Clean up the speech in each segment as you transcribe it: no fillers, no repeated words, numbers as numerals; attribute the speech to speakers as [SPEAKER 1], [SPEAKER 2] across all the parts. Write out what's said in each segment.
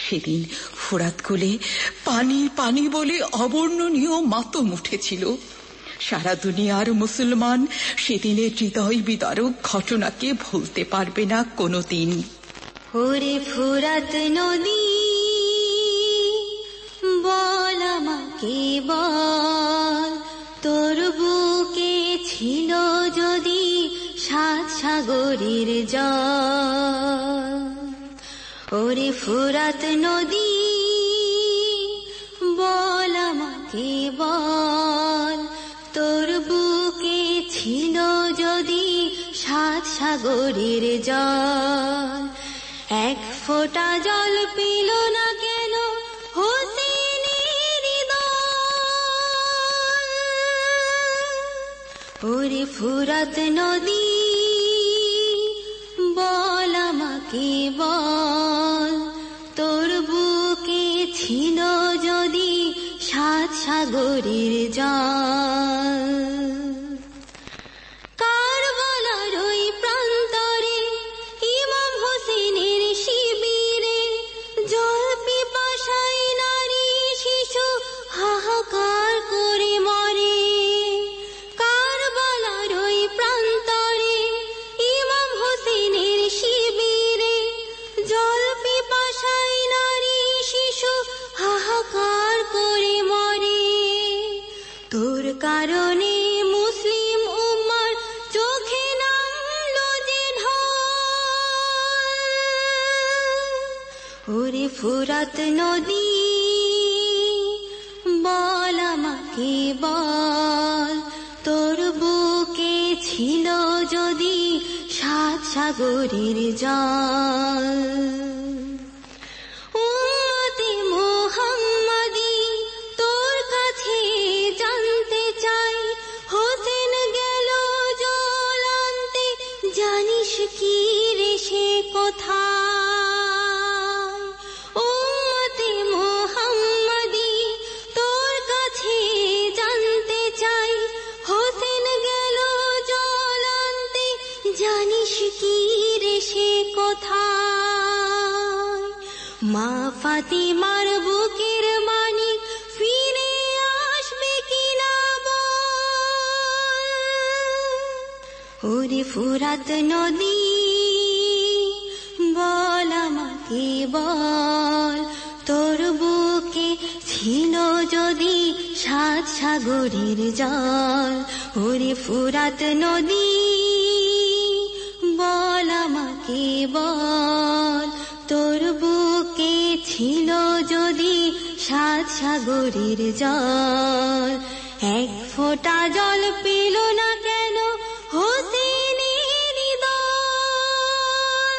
[SPEAKER 1] সেদিন ফোরাত কোলে পানি পানি বলে অবর্ণনীয় মাতম উঠেছিল। সারা দুনিয়ার মুসলমান সেদিনের হৃদয় বিদারক ঘটনাকে ভুলতে পারবে না কোনোদিন।
[SPEAKER 2] ওরে ফোরাত নদী বল আমাকে বল, তোর বুকে ছিল যদি 7 সাগরের জল। ওরে ফোরাত নদী বল আমাকে বল, তোর বুকে ছিল যদি 7 সাগরের জল। 1 ফোঁটা জল পেল না কেন হোসেনের দল। ওরে ফোরাত নদী বল আমাকে বল, তোর বুকে ছিল যদি 7 সাগরের জল। কারবালার ওই প্রান্তরে ইমাম হোসেনের শিবিরে জল পিপাসায় নারী শিশু হাহাকার করে মরে। কারবালার ওই প্রান্তরে ইমাম হোসেনের শিবিরে জল পিপাসায় নারী শিশু হাহাকার করে মরে। তোর কারণে মুসলিম উম্মার চোখে নামলো যে ঢল। ওরে ফোরাত নদী বল আমাকে বল, তোর বুকে ছিল যদি 7 সাগরের জল। উম্মতে মুহাম্মাদি তোর কাছে জানতে চাই, হোসেন গেল জল আনতে, জানিস কি রে সে কোথায়? উম্মতে মুহাম্মাদি তোর কাছে জানতে চাই, হোসেন গেল জল আনতে, জানিস কি রে সে কোথায়? মা ফাতিমার বুকের মানিক ফিরে আসবে কিনা বল। ওরে ফোরাত নদী বল আমাকে বল, তোর বুকে ছিল যদি 7 সাগরের জল। ওরে ফোরাত নদী বল আমাকে বল, তোর বুকে ছিল যদি 7 সাগরের জল। 1 ফোঁটা জল পেল না কেন হোসেনের দল।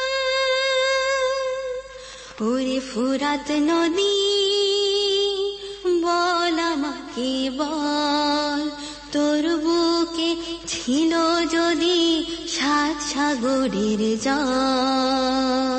[SPEAKER 2] ওরে ফোরাত নদী বল আমাকে বল, তোর বুকে ছিল যদি 7 সাগরের জল।